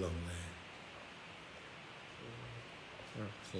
ลงเลยโอเค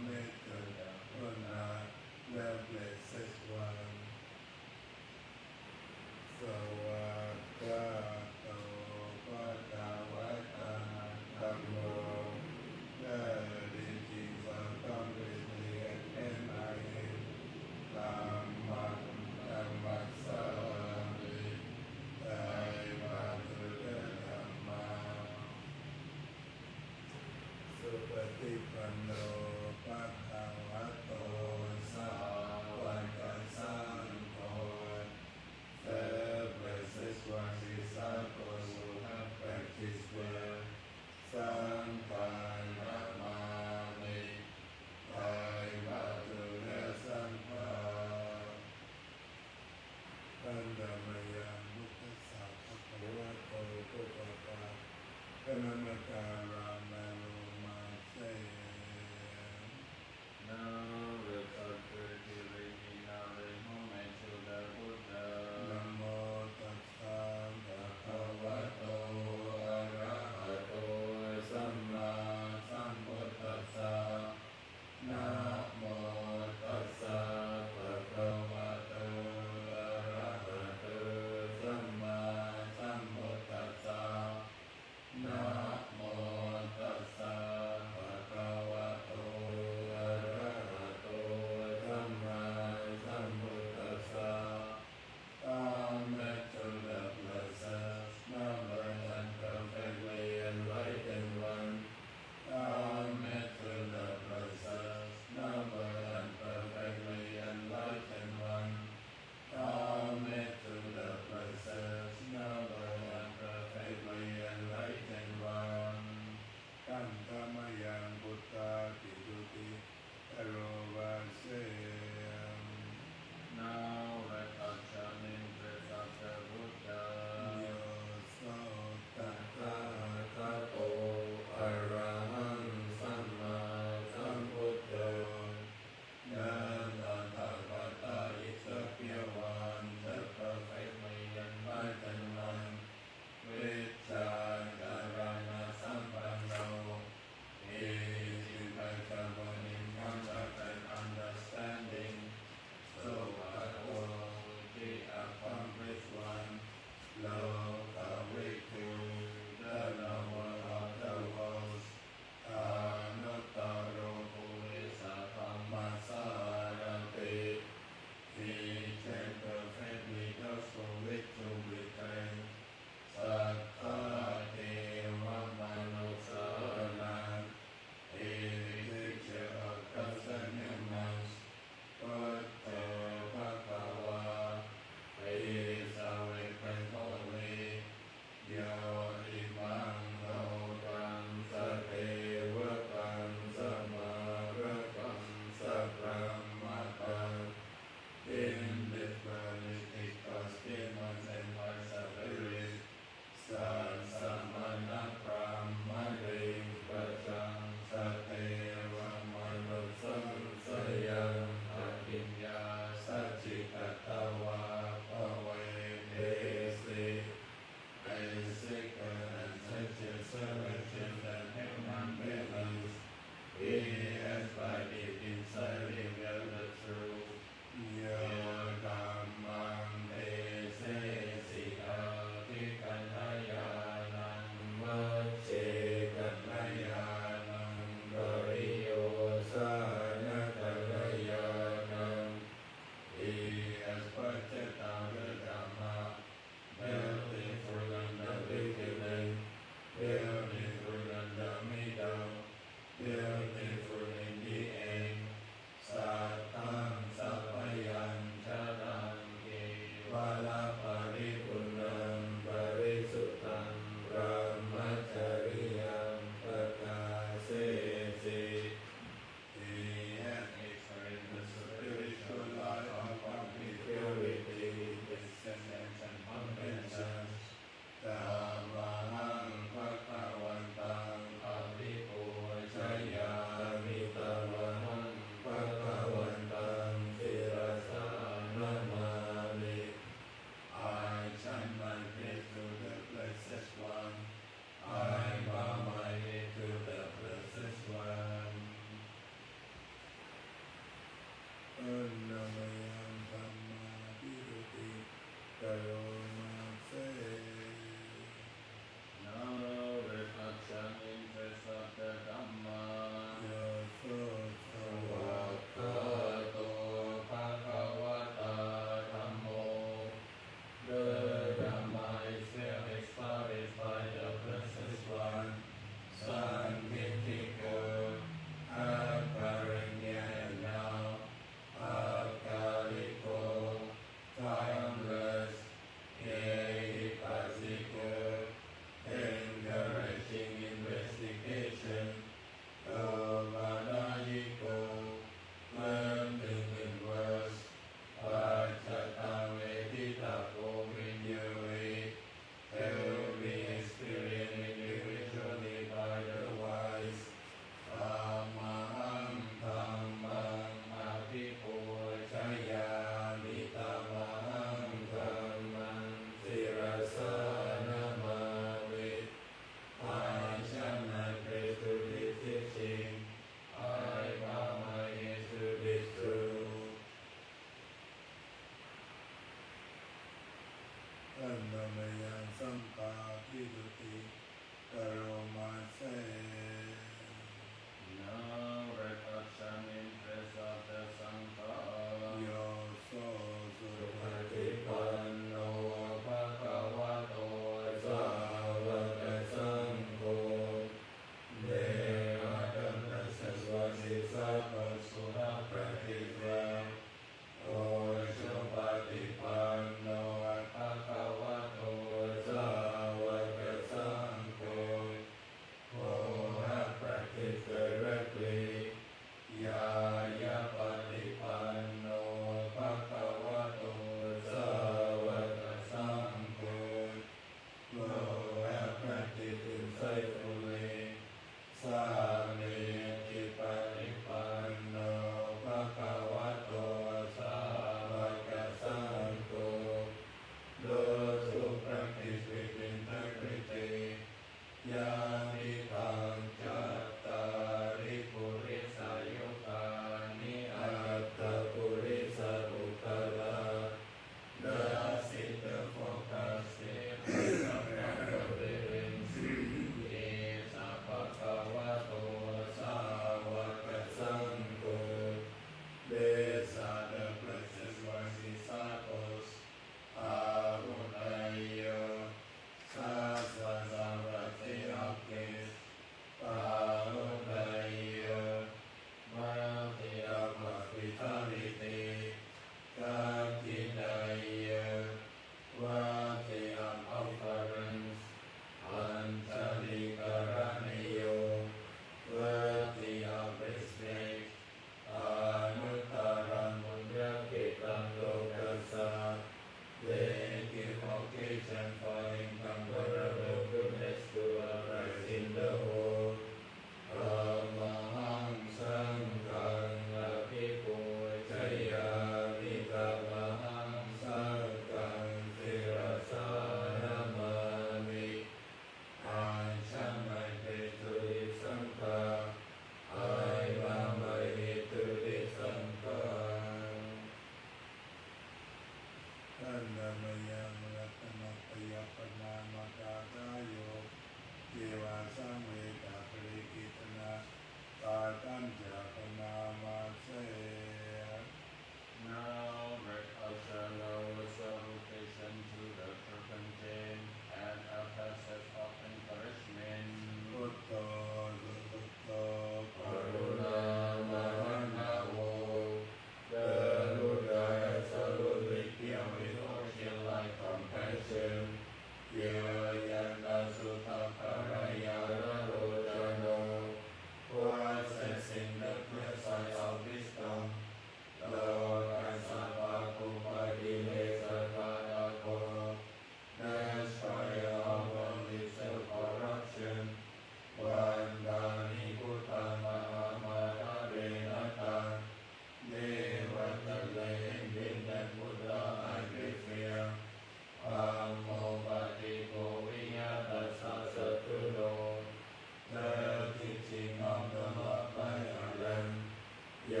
โย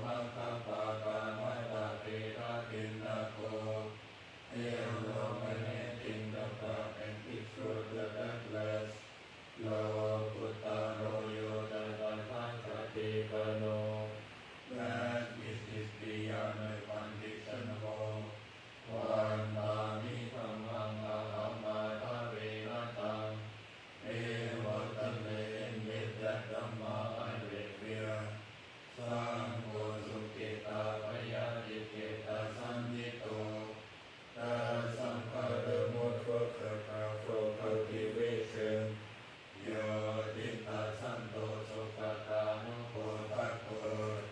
มัคคปะกามัตตาติระกินนาโคเอโลมเนตินตปะเป็นภิกษุเดอะเดสโลกุตตโรโยตัสสะทัสสะติปโน That which is beyond my condition of one bami kamang ahama taviratan evatamme niddattamma advekya sangho sukita vayadiketa sanyito tasankara mudvakata for cultivation yo ditta santo sukata nupotato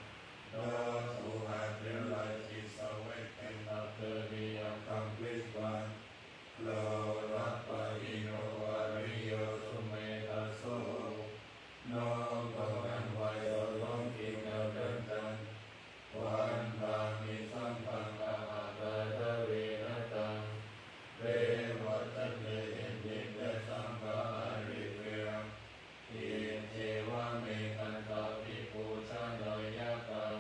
Those who have realized this awakened after the accomplished one, Lo Rapa Ino Ariyo Sumeda So, No God and wise or long king of Dantan, One Bami Sampanga Agada Vinatan, Revatane Indita Sangha Arivya, In Eva Mekanta Vipu Chanayakam,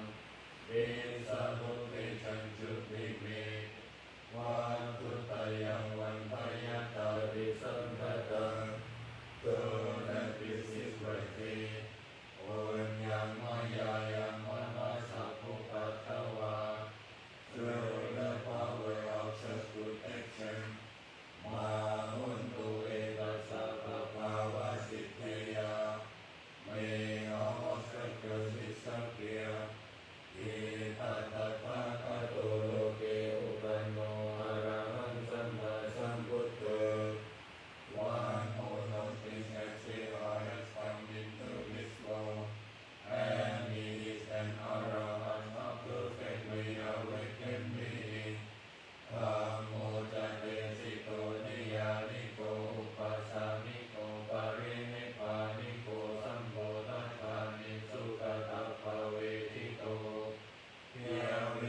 Visamuti Chanchupime, Vatutayam Vantayata Visankata, So that this is right Onyam Mayayam Manasapupatava, through the power of self-protection, Mahuntu Edasa Prabhava Siddhya, May all obstacles disappear, Itatatakato Loke Upanno Arahan Samma Sambuddho, One who knows this Exhale has come into this world, and he is an Arahant, a perfectly awakened being. Kamo Jadesito Niyariko Upasamiko Parinipaniko Sambodhakani Sukata Pavetito Here we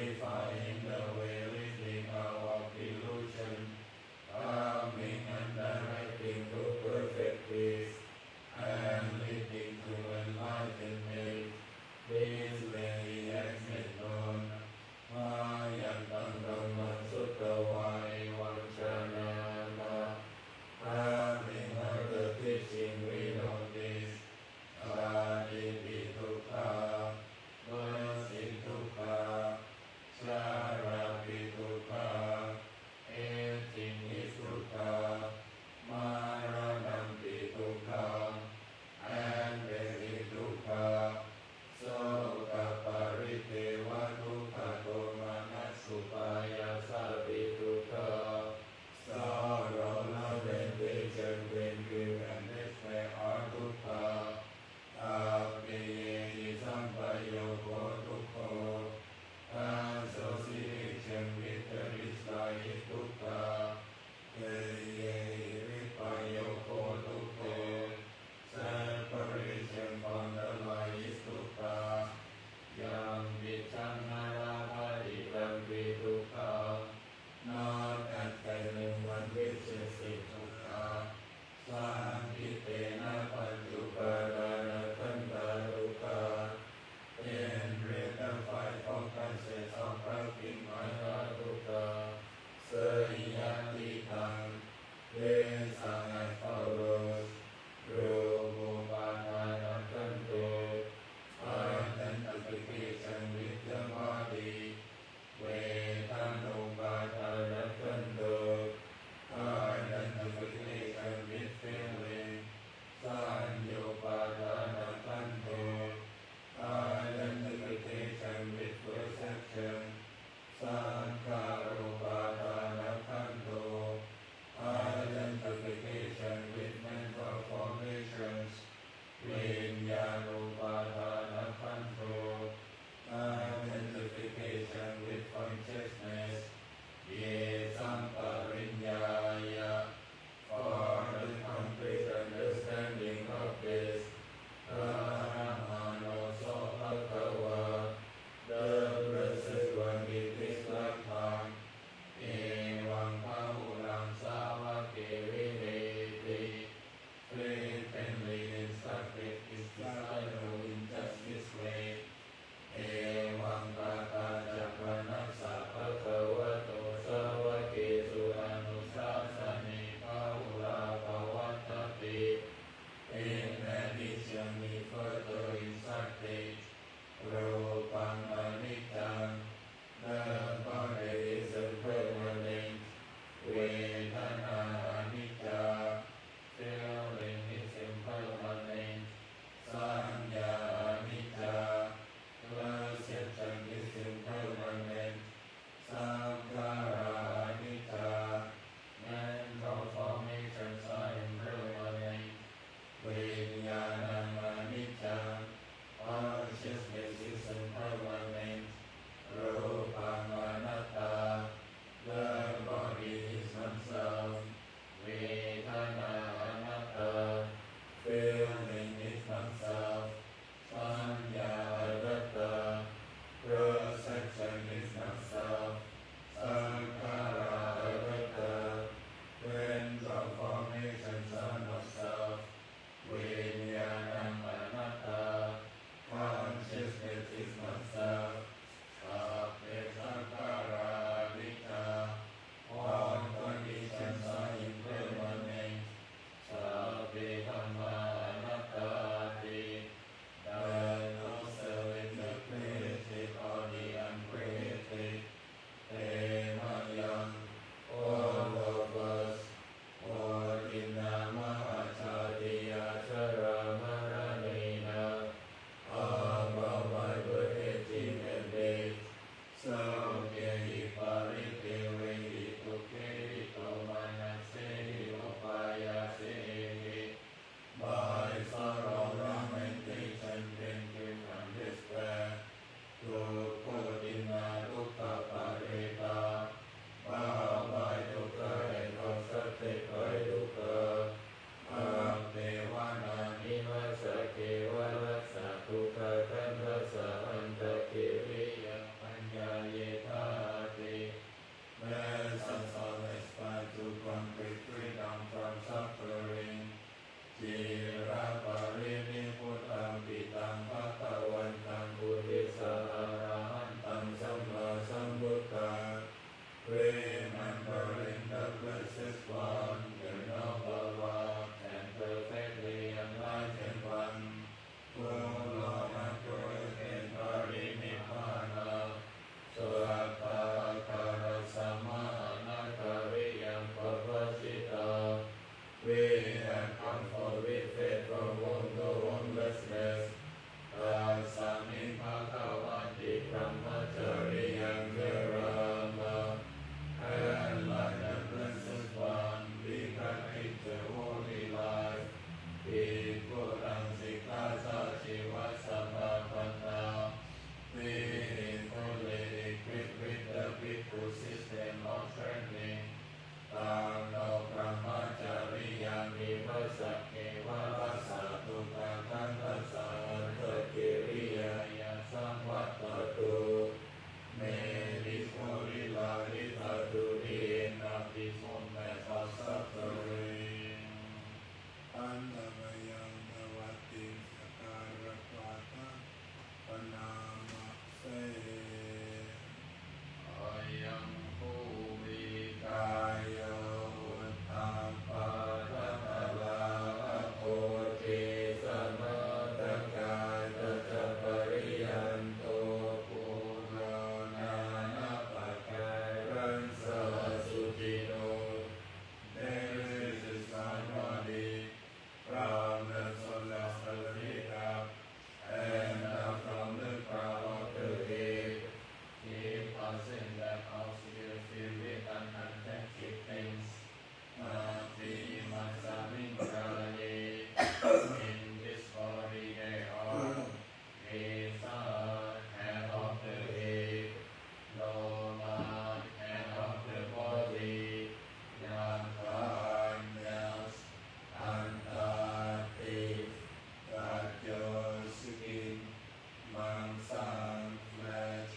sun, flesh,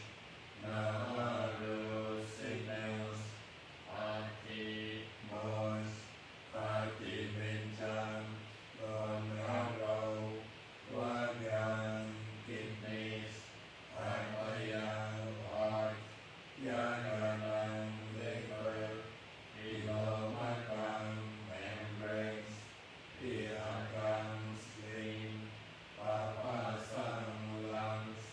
Navaru, signals, Ati, bones, Ati, vinchan, Gonaro, Wagyan, kidneys, Ayayan, heart, Yaganan, liver, Ilomakan, membranes, Iyakan, spleen, Papasang, lungs,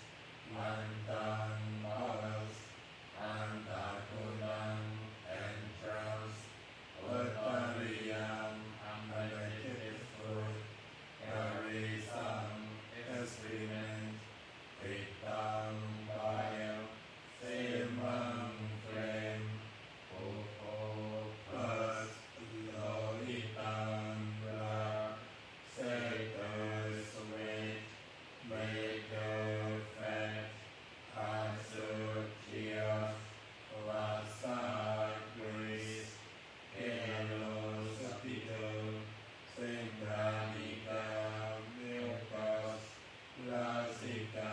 Mantan, bowels, Antakunang, entrails, Vattariyam, digestive food, Karisam, excrement, Pitam, bile, Semam, flame, Popo, pus, Lohitam, blood, Sectors, weight, Maker, fat, Asur, tears, Vasa, grease, Halos, spittle, Sindhamika, mucus, Lasika,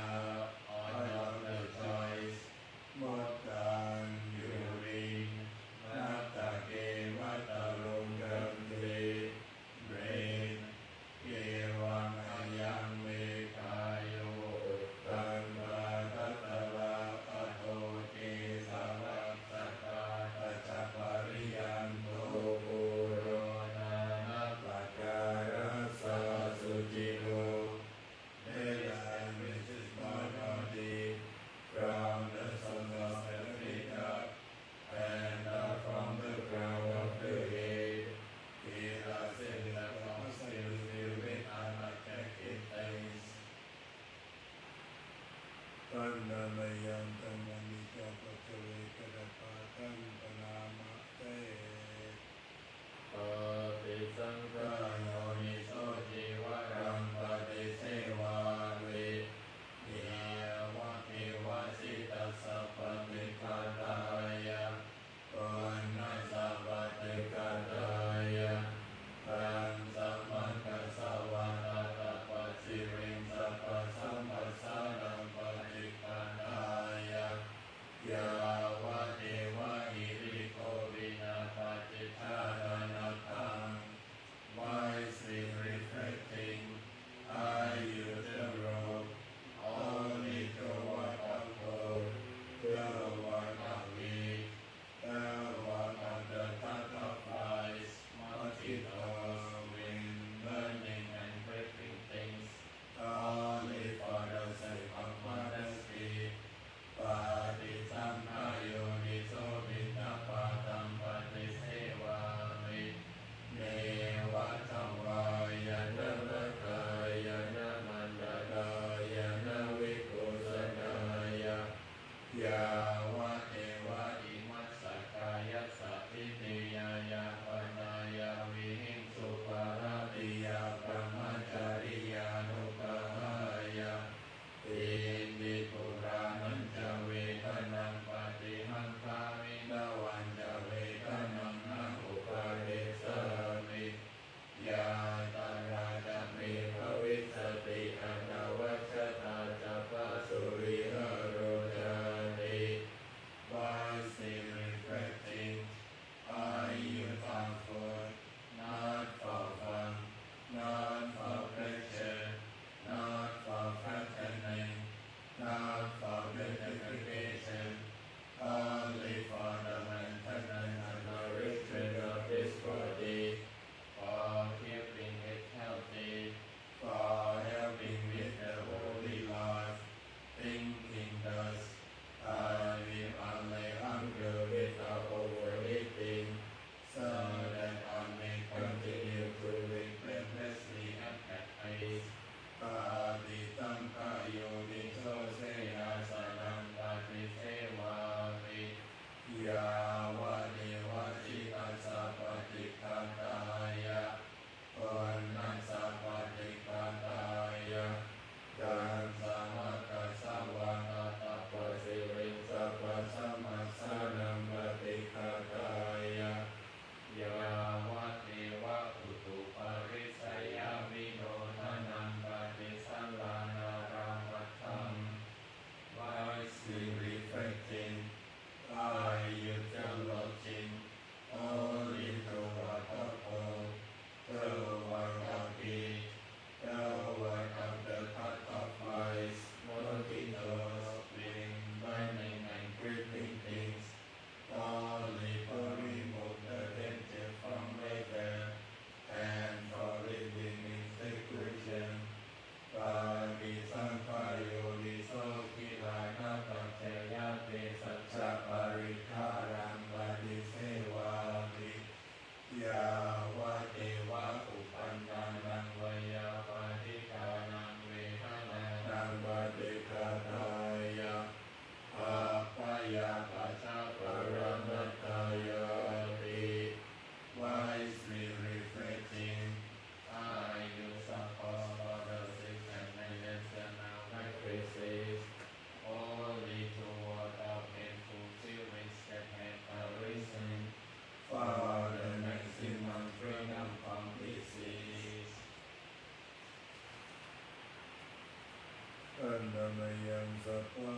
oil of the choice, Motan, urine, Natake, Matarungam, brain, Evam, Ayam, Mekayo, Uttanga, Tatala, Ato, Kesava, Saka, Tachapariyan, Purana, Pakara, Sasujino, Delan, which is Monody, from the sons of Africa, and from the crown of the head, Kira, Silla, from still filled with unattractive things. Pandamayan, Tamanika, Pataveka, Patan, Panama, Te. Patisankarayoनिसो जीवरं पतिसेवावे Niyavakiwasitasappatikataya Purnasappatikataya Ransamakasavatatapasirim sappasampasanam patikanaya Yavadewa iriko vinapatichadanatam Wisely reflecting I use the robe only to work of gold, the work of wheat, the work of the butterflies, mosquitoes, wind, burning and breaking things, only for the sake of modesty. Patisankayoniso vidapatam patisevami Devatavaya Navakaya Namandadaya Navikusadaya Yavateva Imasakaya Satidiyaya Panaya Vihimsuparadiya Brahmacharya Nukahaya Indi Puranam Javedanam Patihankami Davan Javedanam Nahupadesami Yatarajami Bhavisati Anavachata Japa Suriharojani พุ